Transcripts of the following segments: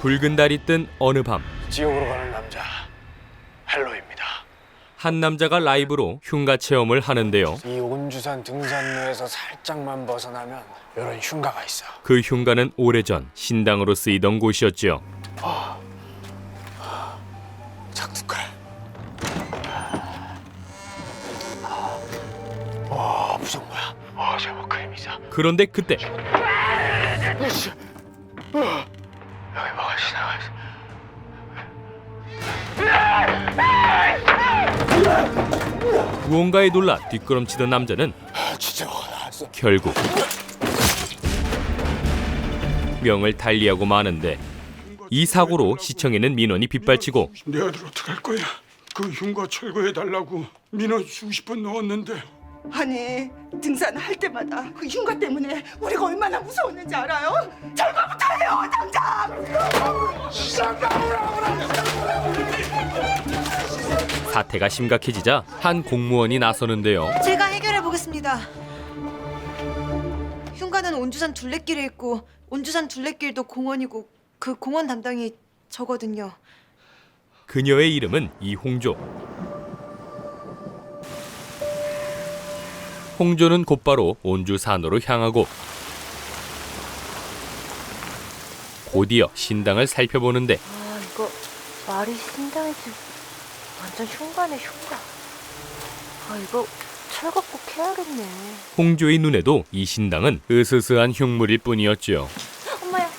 붉은 달이 뜬 어느 밤, 지옥으로 가는 남자 헬로입니다. 한 남자가 라이브로 흉가 체험을 하는데요. 이 온주산 등산로에서 살짝만 벗어나면 이런 흉가가 있어. 그 흉가는 오래전 신당으로 쓰이던 곳이었지요. 작두칼. 와, 부정모야. 제목 그림이다. 그런데 그때 으쌰. 여기 뭐가 지나가 있어. 무언가에 놀라 뒷걸음치던 남자는 진짜 뭐가 나왔어. 결국 명을 달리하고 마는데, 이 사고로 시청에는 민원이 빗발치고 내 아들 어떡할 거야? 그 흉가 철거해달라고 민원 수십 번 넣었는데. 아니 등산할 때마다 그 흉가 때문에 우리가 얼마나 무서웠는지 알아요? 철거부터 해요 당장! 사태가 심각해지자 한 공무원이 나서는데요. 제가 해결해 보겠습니다. 흉가는 온주산 둘레길에 있고 온주산 둘레길도 공원이고 그 공원 담당이 저거든요. 그녀의 이름은 이홍조. 홍조는 곧바로 온주산으로 향하고 곧이어 신당을 살펴보는데, 아 이거 말이 신당이지 완전 흉가네 흉가. 아 이거 철거 꼭 해야겠네. 홍조의 눈에도 이 신당은 으스스한 흉물일 뿐이었죠. 엄마야.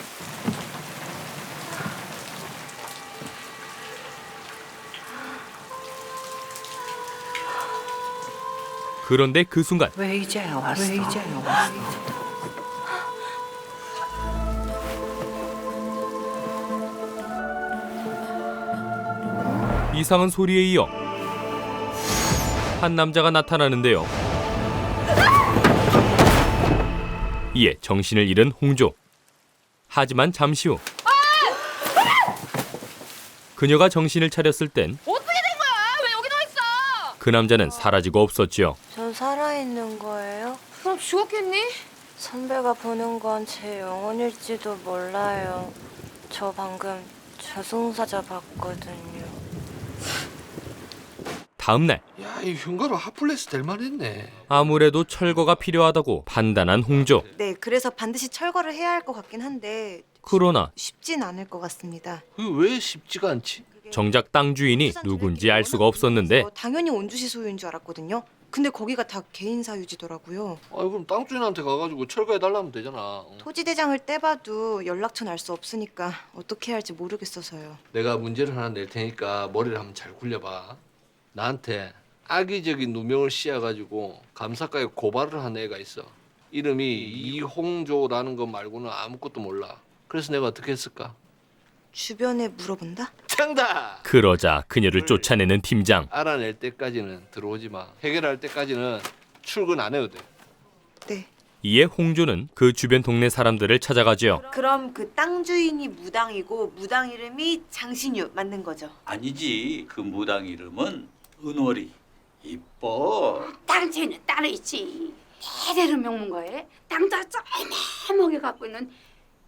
그런데 그 순간 왜 이제 왔어? 왜 이제 왔어? 이상한 소리에 이어 한 남자가 나타나는데요. 이에 정신을 잃은 홍조. 하지만 잠시 후 그녀가 정신을 차렸을 땐 어떻게 된 거야? 왜 여기 너 있어? 그 남자는 사라지고 없었지요. 전 살아있는 거예요? 그럼 죽었겠니? 선배가 보는 건 제 영혼일지도 몰라요. 저 방금 저승사자 봤거든요. 다음 날 야, 이 흉가로 핫플레스 될 만했네. 아무래도 철거가 필요하다고 판단한 홍조. 네, 그래서 반드시 철거를 해야 할 것 같긴 한데 그러나 쉽진 않을 것 같습니다. 그 왜 쉽지가 않지? 정작 땅 주인이 누군지 알 수가 없었는데 당연히 온주시 소유인 줄 알았거든요. 근데 거기가 다 개인 사유지더라고요. 아, 그럼 땅 주인한테 가가지고 철거해 달라면 되잖아. 토지대장을 떼봐도 연락처는 알 수 없으니까 어떻게 해야 할지 모르겠어서요. 내가 문제를 하나 낼 테니까 머리를 한번 잘 굴려봐. 나한테 악의적인 누명을 씌워가지고 감사과에 고발을 한 애가 있어. 이름이 이홍조라는 것 말고는 아무것도 몰라. 그래서 내가 어떻게 했을까? 주변에 물어본다? 정답! 그러자 그녀를 쫓아내는 팀장. 알아낼 때까지는 들어오지 마. 해결할 때까지는 출근 안 해도 돼. 네. 이에 홍조는 그 주변 동네 사람들을 찾아가죠. 그럼 그 땅 주인이 무당이고 무당 이름이 장신유 맞는 거죠? 아니지. 그 무당 이름은 은월이. 이뻐. 다른 죄는 따로 있지. 대대로 명문가에 땅다 쩌매하게 갖고 있는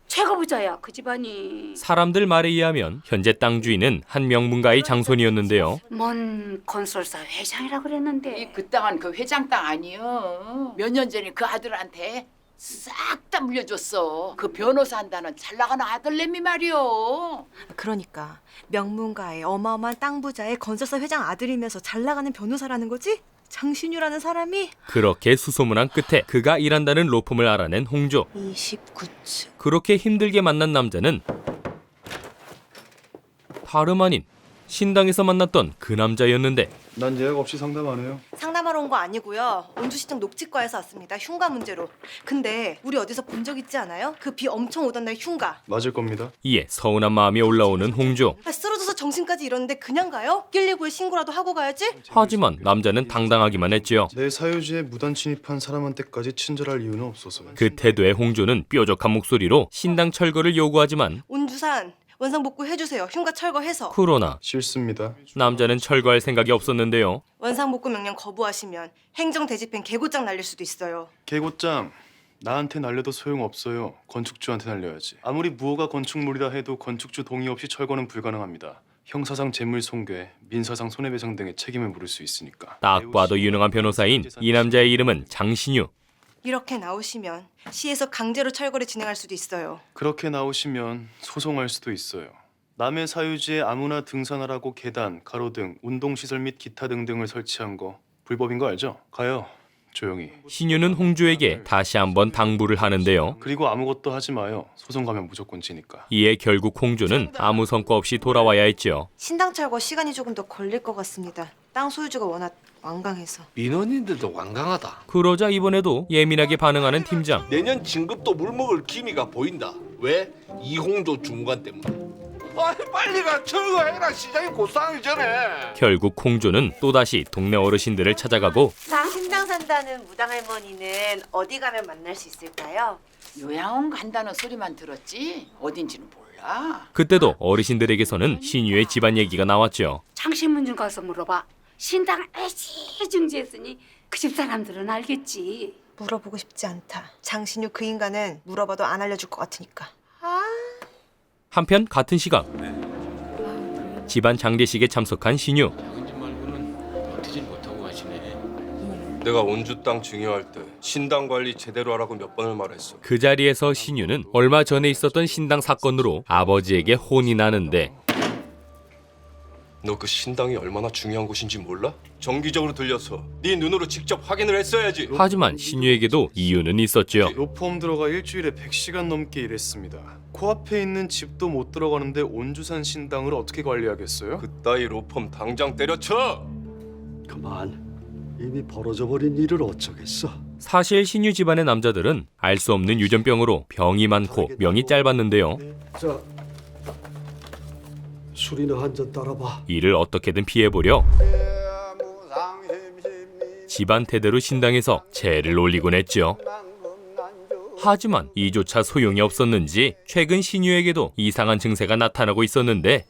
최고부자야 그 집안이. 사람들 말에 의하면 현재 땅 주인은 한 명문가의 장손이었는데요. 뭔 건설사 회장이라 그랬는데. 그 땅은 그 회장 땅 아니여. 몇 년 전에 그 아들한테 싹 다 물려줬어. 그 변호사 한다는 잘 나가는 아들내미 말이여. 그러니까 명문가의 어마어마한 땅 부자의 건설사 회장 아들이면서 잘 나가는 변호사라는 거지? 장신유라는 사람이? 그렇게 수소문한 끝에 그가 일한다는 로펌을 알아낸 홍조. 29층. 그렇게 힘들게 만난 남자는 다름 아닌 신당에서 만났던 그 남자였는데, 난 예약 없이 상담 안 해요. 상담하러 온 거 아니고요. 온주시청 녹지과에서 왔습니다. 흉가 문제로. 근데 우리 어디서 본 적 있지 않아요? 그 비 엄청 오던 날 흉가. 맞을 겁니다. 이에 서운한 마음이 올라오는 홍조. 쓰러져서 정신까지 잃었는데 그냥 가요? 119에 신고라도 하고 가야지? 하지만 남자는 당당하기만 했지요. 내 사유지에 무단 침입한 사람한테까지 친절할 이유는 없어서요. 그 태도에 홍조는 뾰족한 목소리로 신당 철거를 요구하지만, 온주산 원상복구 해주세요. 흉가 철거해서. 그러나 싫습니다. 남자는 철거할 생각이 없었는데요. 원상복구 명령 거부하시면 행정대집행 개고장 날릴 수도 있어요. 개고장 나한테 날려도 소용없어요. 건축주한테 날려야지. 아무리 무허가 건축물이라 해도 건축주 동의 없이 철거는 불가능합니다. 형사상 재물 손괴, 민사상 손해배상 등의 책임을 물을 수 있으니까. 딱 봐도 유능한 변호사인 이 남자의 이름은 장신유. 이렇게 나오시면 시에서 강제로 철거를 진행할 수도 있어요. 그렇게 나오시면 소송할 수도 있어요. 남의 사유지에 아무나 등산하라고 계단, 가로등, 운동시설 및 기타 등등을 설치한 거 불법인 거 알죠? 가요. 조용히. 신유는 홍조에게 다시 한번 당부를 하는데요. 그리고 아무것도 하지 마요. 소송 가면 무조건 지니까. 이에 결국 홍조는 아무 성과 없이 돌아와야 했죠. 신당 철거 시간이 조금 더 걸릴 것 같습니다. 땅 소유주가 워낙 완강해서. 민원인들도 완강하다. 그러자 이번에도 예민하게 반응하는 팀장. 내년 진급도 물먹을 기미가 보인다. 왜? 이홍조 중관 때문에. 아니 빨리 가 철거해라. 시장이 곧 상하기 전에. 결국 홍조는 또다시 동네 어르신들을 찾아가고 신당 산다는 무당 할머니는 어디 가면 만날 수 있을까요? 요양원 간다는 소리만 들었지 어딘지는 몰라. 그때도 어르신들에게서는 신유의 집안 얘기가 나왔죠. 장신문 좀 가서 물어봐. 신당 애지중지했으니 그 집 사람들은 알겠지. 물어보고 싶지 않다. 장신유 그 인간은 물어봐도 안 알려줄 것 같으니까. 한편 같은 시각 집안 장례식에 참석한 신유. 내가 원주 땅 증여할 때 신당 관리 제대로 하라고 몇 번을 말했어. 그 자리에서 신유는 얼마 전에 있었던 신당 사건으로 아버지에게 혼이 나는데 너 그 신당이 얼마나 중요한 곳인지 몰라? 정기적으로 들려서 네 눈으로 직접 확인을 했어야지. 하지만 신유에게도 이유는 있었죠. 로펌 들어가 일주일에 100시간 넘게 일했습니다. 코앞에 있는 집도 못 들어가는데 온주산 신당을 어떻게 관리하겠어요? 그따위 로펌 당장 때려쳐. 그만. 이미 벌어져버린 일을 어쩌겠어. 사실 신유 집안의 남자들은 알 수 없는 유전병으로 병이 많고 명이 짧았는데요. 자, 술이나 한 잔 따라봐. 이를 어떻게든 피해보려 집안 대대로 신당에서 제를 올리곤 했죠. 하지만 이조차 소용이 없었는지 최근 신유에게도 이상한 증세가 나타나고 있었는데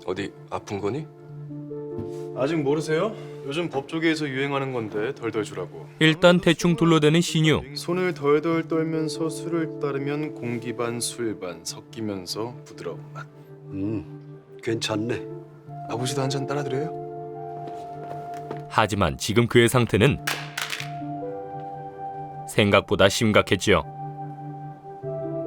어디 아픈 거니? 아직 모르세요? 요즘 법조계에서 유행하는 건데 덜덜 주라고. 일단 대충 둘러대는 신유. 손을 덜덜 떨면서 술을 따르면 공기 반 술 반 섞이면서 부드러운 맛. 괜찮네. 아버지도 한 잔 따라드려요? 하지만 지금 그의 상태는 생각보다 심각했죠.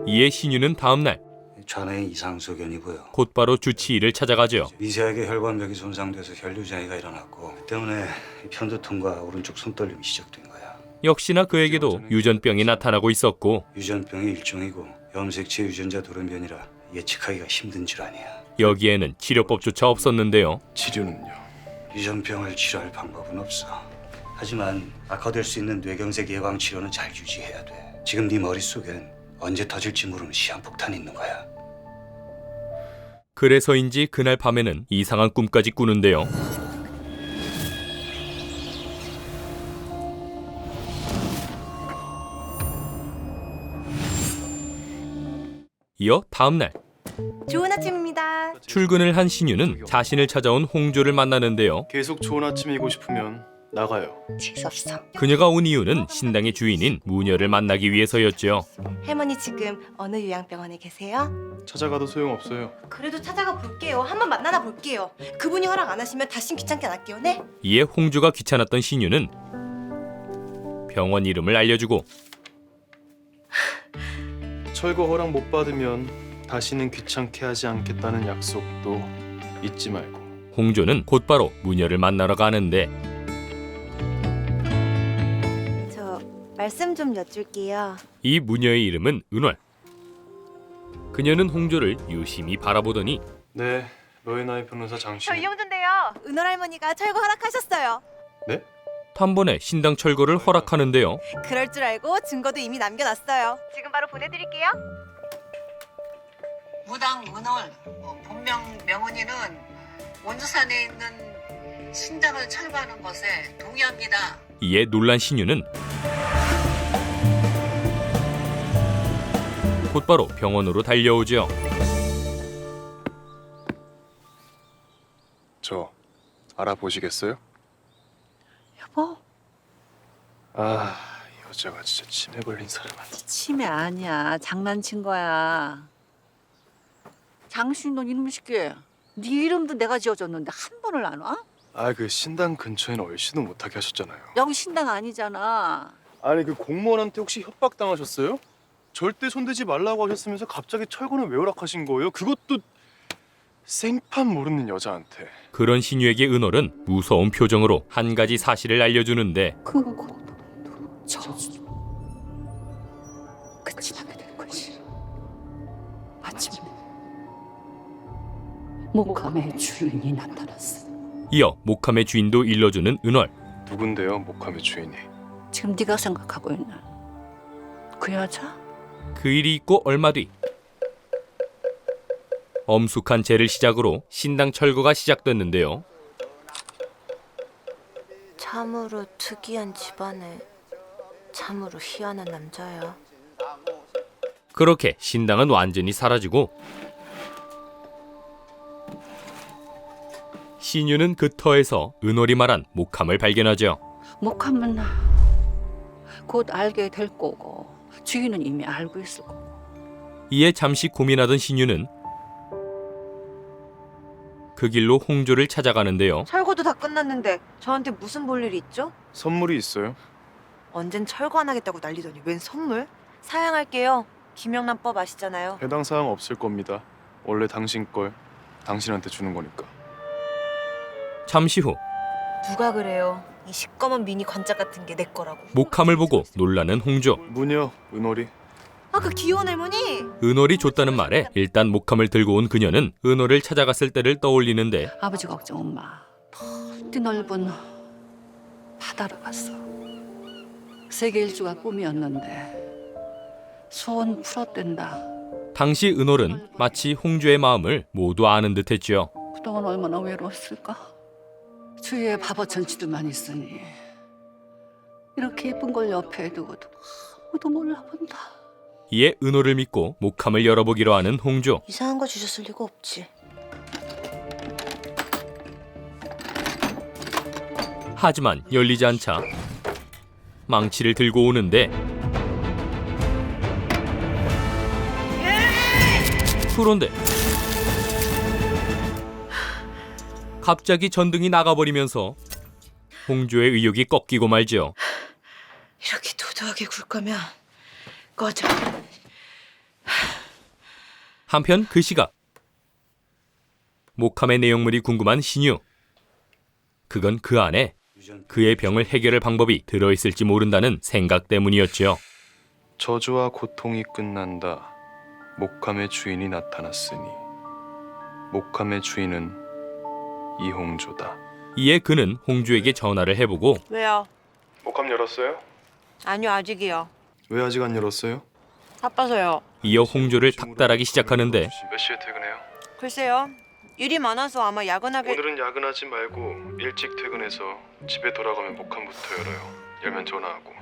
이에 신유는 다음 날 좌뇌에 이상 소견이 보여. 곧바로 주치의를 찾아가죠. 미세하게 혈관벽이 손상돼서 혈류장애가 일어났고 그 때문에 편두통과 오른쪽 손떨림이 시작된 거야. 역시나 그에게도 유전병이 나타나고 있었고 유전병의 일종이고 염색체 유전자 돌연변이라 예측하기가 힘든 질환이야. 여기에는 치료법조차 없었는데요. 치료는요? 유전병을 치료할 방법은 없어. 하지만 악화될 수 있는 뇌경색 예방 치료는 잘 유지해야 돼. 지금 네 머릿속엔 언제 터질지 모르는 시한폭탄이 있는 거야. 그래서인지 그날 밤에는 이상한 꿈까지 꾸는데요. 이어 다음 날 좋은 아침입니다. 출근을 한 신유는 자신을 찾아온 홍조를 만나는데요. 계속 좋은 아침이고 싶으면 나가요. 재수없어. 그녀가 온 이유는 신당의 주인인 무녀를 만나기 위해서였죠. 할머니 지금 어느 요양병원에 계세요? 찾아가도 소용없어요. 그래도 찾아가 볼게요. 한번 만나나 볼게요. 그분이 허락 안 하시면 다신 귀찮게 안 할게요. 네? 이에 홍조가 귀찮았던 신유는 병원 이름을 알려주고 철거 허락 못 받으면 다시는 귀찮게 하지 않겠다는 약속도 잊지 말고. 홍조는 곧바로 무녀를 만나러 가는데 저 말씀 좀 여쭐게요. 이 무녀의 이름은 은월. 그녀는 홍조를 유심히 바라보더니 네, 로에나의 변호사 장신. 이용준데요. 은월 할머니가 철거 허락하셨어요. 네? 단번에 신당 철거를 허락하는데요. 그럴 줄 알고 증거도 이미 남겨놨어요. 지금 바로 보내드릴게요. 무당 은월, 본명 명은이는 원주산에 있는 신당을 철거하는 것에 동의합니다. 이에 놀란 신유는 곧바로 병원으로 달려오죠. 저 알아보시겠어요? 여보, 아, 여자가 진짜 치매 걸린 사람한테. 치매 아니야. 장난친 거야. 장수인 넌 이놈 새끼. 네 이름도 내가 지어줬는데 한 번을 안 와? 아, 그 신당 근처에는 얼씨도 못하게 하셨잖아요. 여기 신당 아니잖아. 아니, 그 공무원한테 혹시 협박당하셨어요? 절대 손대지 말라고 하셨으면서 갑자기 철거는 왜 허락하신 거예요? 그것도 생판 모르는 여자한테. 그런 신유에게 은월은 무서운 표정으로 한 가지 사실을 알려주는데 저주. 그치하게 될 것이. 아침에 목감의 주인이 나타났어. 이어 목함의 주인도 일러주는 은월. 누군데요, 목함의 주인이? 지금 네가 생각하고 있는 그 여자? 그 일이 있고 얼마 뒤 엄숙한 죄를 시작으로 신당 철거가 시작됐는데요. 참으로 특이한 집안에 참으로 희한한 남자야. 그렇게 신당은 완전히 사라지고 신유는 그 터에서 은월이 말한 목함을 발견하죠. 목함은 곧 알게 될 거고 주인은 이미 알고 있을 거고. 이에 잠시 고민하던 신유는 그 길로 홍조를 찾아가는데요. 철거도 다 끝났는데 저한테 무슨 볼 일이 있죠? 선물이 있어요. 언젠 철거 안 하겠다고 난리더니 웬 선물? 사양할게요. 김영란법 아시잖아요. 해당 사항 없을 겁니다. 원래 당신 걸 당신한테 주는 거니까. 잠시 후 누가 그래요? 이 시꺼먼 미니 관짝 같은 게 내 거라고. 목함을 보고 놀라는 홍조. 문여, 은월이. 아, 그 귀여운 할머니? 은월이 줬다는 말에 일단 목함을 들고 온 그녀는 은월을 찾아갔을 때를 떠올리는데 아버지 걱정은 마. 넓디 넓은 바다로 갔어. 세계 일주가 꿈이었는데 소원 풀었댄다. 당시 은월은 마치 홍조의 마음을 모두 아는 듯했지요. 그동안 얼마나 외로웠을까? 주위에 바보 천치들만 있으니 이렇게 예쁜 걸 옆에 두고도 아무도 몰라본다. 이에 은호를 믿고 목함을 열어보기로 하는 홍조. 이상한 거 주셨을 리가 없지. 하지만 열리지 않자 망치를 들고 오는데 그런데 갑자기 전등이 나가버리면서 홍조의 의욕이 꺾이고 말죠. 이렇게 도도하게 굴 거면 꺼져. 한편 그 시각 목함의 내용물이 궁금한 신유. 그건 그 안에 그의 병을 해결할 방법이 들어있을지 모른다는 생각 때문이었죠. 저주와 고통이 끝난다. 목함의 주인이 나타났으니 목함의 주인은 이홍조다. 이에 그는 홍조에게 전화를 해보고 왜요? 목함 열었어요? 아니요, 아직이요. 왜 아직 안 열었어요? 바빠서요. 이어 홍조를 닥달하기 시작하는데 몇 시에 퇴근해요? 글쎄요. 일이 많아서 아마 야근하게... 오늘은 야근하지 말고 일찍 퇴근해서 집에 돌아가면 목함부터 열어요. 열면 전화하고.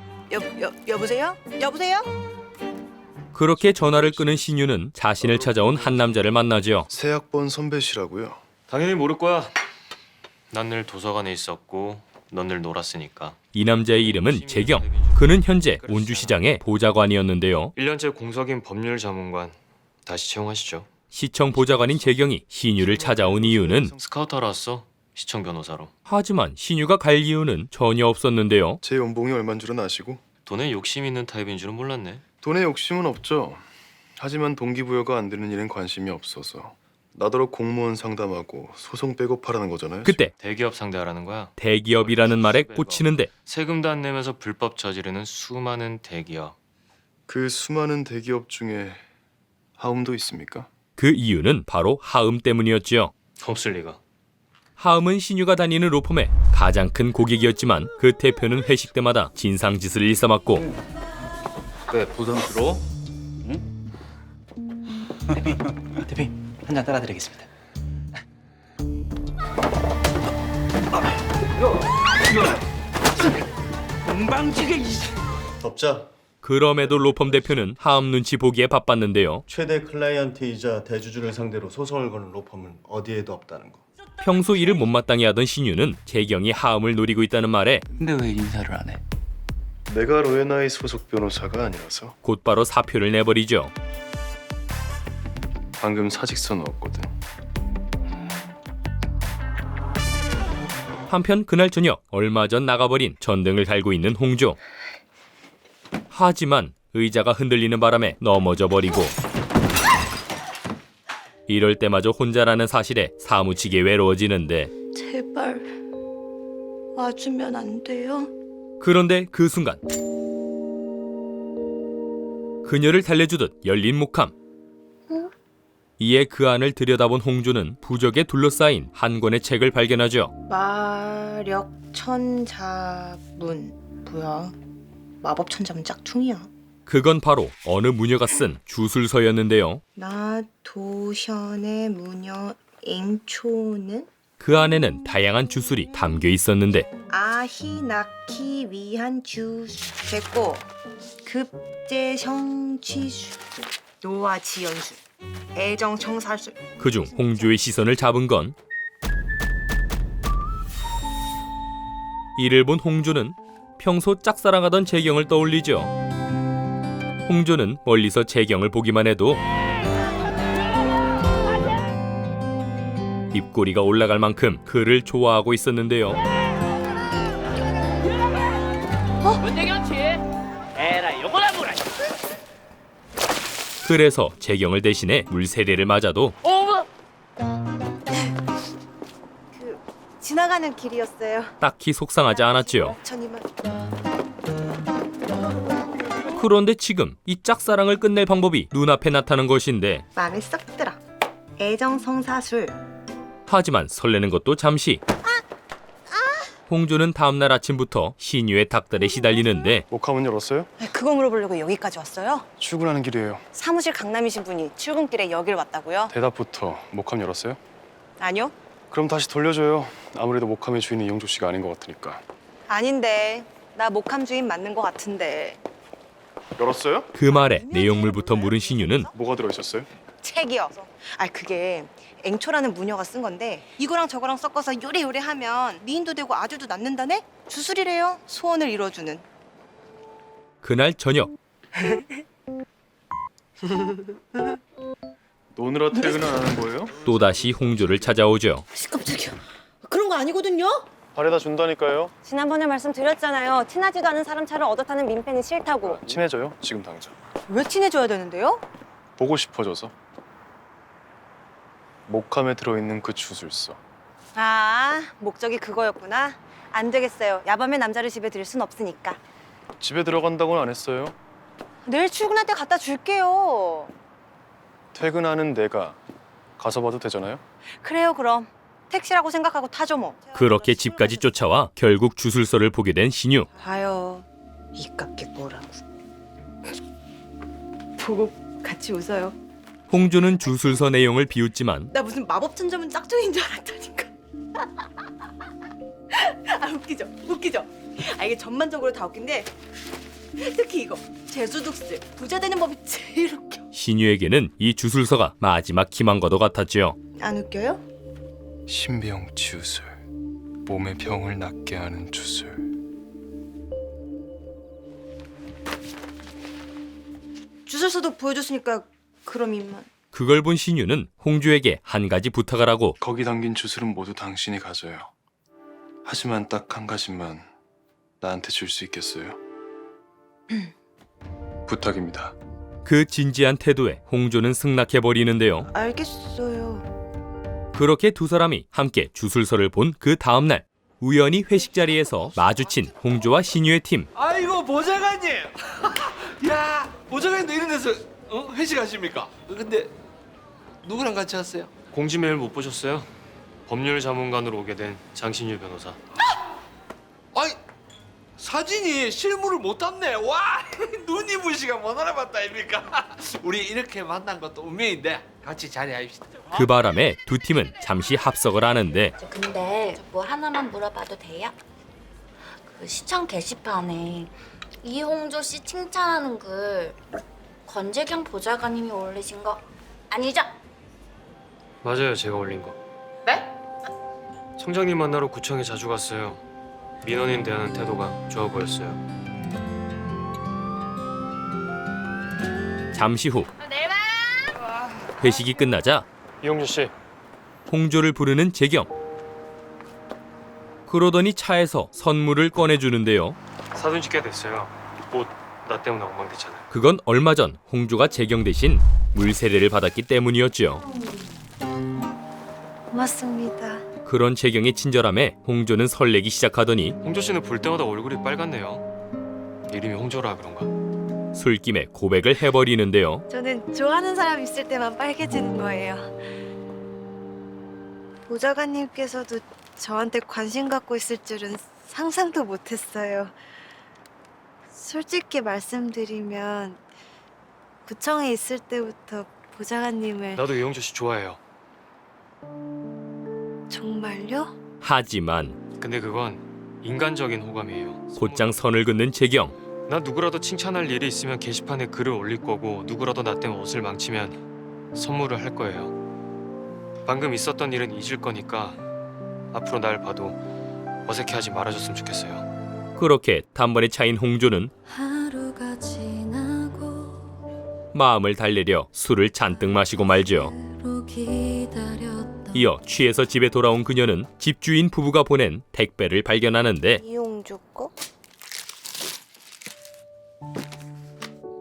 여보세요? 여보세요? 그렇게 전화를 끊은 신유는 자신을 찾아온 한 남자를 만나죠. 새학번 선배시라고요? 당연히 모를 거야. 난 늘 도서관에 있었고 넌 늘 놀았으니까. 이 남자의 이름은 재경. 그는 현재 온주시장의 보좌관이었는데요. 1년째 공석인 법률 자문관 다시 채용하시죠. 시청 보좌관인 재경이 신유를 찾아온 이유는 스카우트하러 왔어. 시청 변호사로. 하지만 신유가 갈 이유는 전혀 없었는데요. 제 연봉이 얼마인 줄은 아시고? 돈에 욕심 있는 타입인 줄은 몰랐네. 돈에 욕심은 없죠. 하지만 동기부여가 안 되는 일엔 관심이 없어서 나더러 공무원 상담하고 소송 백업하라는 거잖아요. 그때 대기업 상대하라는 거야. 대기업이라는 말에 꽂히는데 세금도 안 내면서 불법 저지르는 수많은 대기업. 그 수많은 대기업 중에 하움도 있습니까? 그 이유는 바로 하음 때문이었죠. 없을 리가. 하음은 신유가 다니는 로펌의 가장 큰 고객이었지만 그 대표는 회식 때마다 진상짓을 일삼았고 왜 부담스러워? 응? 대표님 한 잔 따라드리겠습니다. 건방지게 덮자. 그럼에도 로펌 대표는 하음 눈치 보기에 바빴는데요. 최대 클라이언트이자 대주주를 상대로 소송을 거는 로펌은 어디에도 없다는 거. 평소 일을 못마땅히 하던 신유는 재경이 하음을 노리고 있다는 말에 근데 왜 인사를 안 해? 내가 로에나이 소속 변호사가 아니라서. 곧바로 사표를 내버리죠. 방금 사직서 넣었거든. 한편 그날 저녁 얼마 전 나가버린 전등을 달고 있는 홍조. 하지만 의자가 흔들리는 바람에 넘어져 버리고 이럴 때마저 혼자라는 사실에 사무치게 외로워지는데 제발 와주면 안 돼요? 그런데 그 순간 그녀를 달래주듯 열린 목함. 이에 그 안을 들여다본 홍조는 부적에 둘러싸인 한 권의 책을 발견하죠. 마력천자문. 뭐야? 마법천자문 짝퉁이야. 그건 바로 어느 무녀가 쓴 주술서였는데요. 나 도션의 무녀 앵초는 그 안에는 다양한 주술이 담겨 있었는데 아히 낳기 위한 주술. 됐고 급제성취술, 노화지연술, 애정청사술. 그중 홍조의 시선을 잡은 건 이를 본 홍조는 평소 짝사랑하던 재경을 떠올리죠. 홍조는 멀리서 재경을 보기만 해도 입꼬리가 올라갈 만큼 그를 좋아하고 있었는데요. 그래서 재경을 대신해 물세례를 맞아도 지나가는 길이었어요. 딱히 속상하지 않았지요. 천이만. 그런데 지금 이 짝사랑을 끝낼 방법이 눈앞에 나타난 것인데 마음에 쏙 들어. 애정성사술. 하지만 설레는 것도 잠시. 홍조는 다음날 아침부터 신유의 닥달에 시달리는데 목화문 열었어요? 그거 물어보려고 여기까지 왔어요? 출근하는 길이에요. 사무실 강남이신 분이 출근길에 여길 왔다고요? 대답부터. 목함 열었어요? 아니요. 그럼 다시 돌려줘요. 아무래도 목함의 주인이 이용조 씨가 아닌 것 같으니까. 아닌데. 나 목함 주인 맞는 것 같은데. 열었어요? 그 말에 내용물부터 물은 신유는 뭐가 들어있었어요? 책이요. 그게 앵초라는 무녀가 쓴 건데 이거랑 저거랑 섞어서 요래요래 하면 미인도 되고 아주도 낳는다네? 주술이래요. 소원을 이뤄주는. 그날 저녁 노느라 퇴근을 안 하는 거예요? 또다시 홍조를 찾아오죠. 깜짝이야. 그런 거 아니거든요. 바래다 준다니까요. 지난번에 말씀드렸잖아요. 친하지도 않은 사람 차를 얻어 타는 민폐는 싫다고. 친해져요? 지금 당장. 왜 친해져야 되는데요? 보고 싶어져서. 목함에 들어있는 그 주술서. 아, 목적이 그거였구나. 안 되겠어요. 야밤에 남자를 집에 들일 순 없으니까. 집에 들어간다고는 안 했어요. 내일 출근할 때 갖다 줄게요. 퇴근하는 내가 가서 봐도 되잖아요? 그래요, 그럼. 택시라고 생각하고 타죠 뭐. 그렇게 집까지 쫓아와 결국 주술서를 보게 된 신유. 봐요. 이깝게 뭐라고. 보고 같이 웃어요. 홍조는 주술서 내용을 비웃지만 나 무슨 마법천자문 짝퉁인 줄 알았다니까. 웃기죠? 웃기죠? 이게 전반적으로 다 웃긴데 특히 이거 재수독스 부자 되는 법이 제일 웃겨. 신유에게는 이 주술서가 마지막 희망과도 같았지요. 안 웃겨요? 신병 주술. 몸의 병을 낫게 하는 주술. 주술서도 보여줬으니까 그럼 입만. 그걸 본 신유는 홍조에게 한 가지 부탁을 하고 거기 담긴 주술은 모두 당신이 가져요. 하지만 딱 한 가지만 나한테 줄 수 있겠어요? 부탁입니다. 그 진지한 태도에 홍조는 승낙해버리는데요. 알겠어요. 그렇게 두 사람이 함께 주술서를 본 그 다음날 우연히 회식 자리에서 마주친 홍조와 신유의 팀. 아이고 보좌관님. 야 보좌관님도 이런 데서 회식하십니까? 근데 누구랑 같이 왔어요? 공지메일 못 보셨어요? 법률 자문관으로 오게 된 장신유 변호사. 아이 사진이 실물을 못 담네. 와 눈이 부시가 못 알아봤다 입니까? 우리 이렇게 만난 것도 운명인데 같이 자리하십시다. 그 바람에 두 팀은 잠시 합석을 하는데 근데 뭐 하나만 물어봐도 돼요? 그 시청 게시판에 이홍조 씨 칭찬하는 글 권재경 보좌관님이 올리신 거 아니죠? 맞아요, 제가 올린 거. 네? 청장님 만나러 구청에 자주 갔어요. 민원인 대하는 태도가 좋아 보였어요. 잠시 후 회식이 끝나자 이용주 씨. 홍조를 부르는 재경. 그러더니 차에서 선물을 꺼내주는데요. 사돈 짓게 됐어요. 옷 나 때문에 엉망됐잖아요. 그건 얼마 전 홍조가 재경 대신 물세례를 받았기 때문이었죠. 고맙습니다. 그런 재경의 친절함에 홍조는 설레기 시작하더니 홍조 씨는 볼 때마다 얼굴이 빨갛네요. 이름이 홍조라 그런가? 술김에 고백을 해버리는데요. 저는 좋아하는 사람 있을 때만 빨개지는 거예요. 보좌관님께서도 저한테 관심 갖고 있을 줄은 상상도 못했어요. 솔직히 말씀드리면 구청에 있을 때부터 보좌관님을 나도 이용주 씨 좋아해요. 정말요? 하지만 근데 그건 인간적인 호감이에요. 곧장 선을 긋는 재경. 나 누구라도 칭찬할 일이 있으면 게시판에 글을 올릴 거고 누구라도 나 때문에 옷을 망치면 선물을 할 거예요. 방금 있었던 일은 잊을 거니까 앞으로 날 봐도 어색해하지 말아줬으면 좋겠어요. 그렇게 단번에 차인 홍조는 하루가 지나고 마음을 달래려 술을 잔뜩 마시고 말죠. 이어 취해서 집에 돌아온 그녀는 집주인 부부가 보낸 택배를 발견하는데 이용주 거?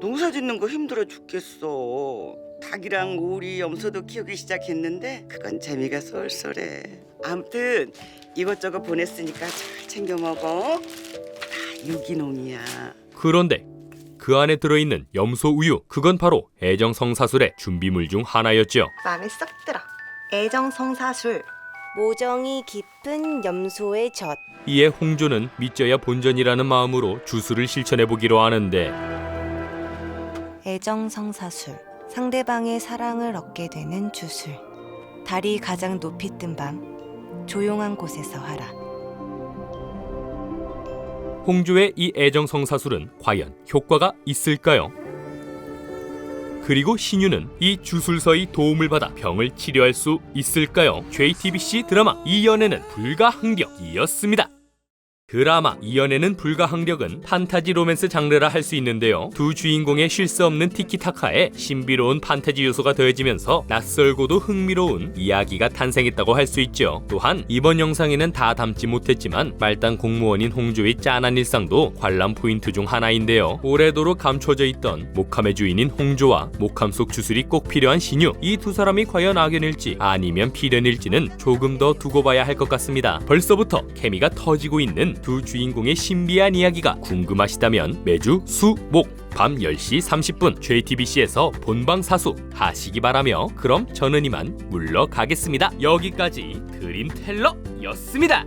농사 짓는 거 힘들어 죽겠어. 닭이랑 오리, 염소도 키우기 시작했는데 그건 재미가 쏠쏠해. 아무튼 이것저것 보냈으니까 잘 챙겨 먹어. 다 유기농이야. 그런데 그 안에 들어있는 염소 우유, 그건 바로 애정성사술의 준비물 중 하나였죠. 마음에 쏙 들어. 애정성사술. 모정이 깊은 염소의 젖. 이에 홍조는 믿져야 본전이라는 마음으로 주술을 실천해보기로 하는데 애정성사술. 상대방의 사랑을 얻게 되는 주술. 달이 가장 높이 뜬 밤 조용한 곳에서 하라. 홍조의 이 애정성사술은 과연 효과가 있을까요? 그리고 신유는 이 주술서의 도움을 받아 병을 치료할 수 있을까요? JTBC 드라마 이 연애는 불가항력이었습니다. 드라마 이 연애는 불가항력은 판타지 로맨스 장르라 할 수 있는데요. 두 주인공의 쉴 수 없는 티키타카에 신비로운 판타지 요소가 더해지면서 낯설고도 흥미로운 이야기가 탄생했다고 할 수 있죠. 또한 이번 영상에는 다 담지 못했지만 말단 공무원인 홍조의 짠한 일상도 관람 포인트 중 하나인데요. 오래도록 감춰져 있던 목함의 주인인 홍조와 목함 속 주술이 꼭 필요한 신유, 이 두 사람이 과연 악연일지 아니면 필연일지는 조금 더 두고 봐야 할 것 같습니다. 벌써부터 케미가 터지고 있는 두 주인공의 신비한 이야기가 궁금하시다면 매주 수, 목 밤 10시 30분 JTBC에서 본방사수 하시기 바라며 그럼 저는 이만 물러가겠습니다. 여기까지 드림텔러였습니다.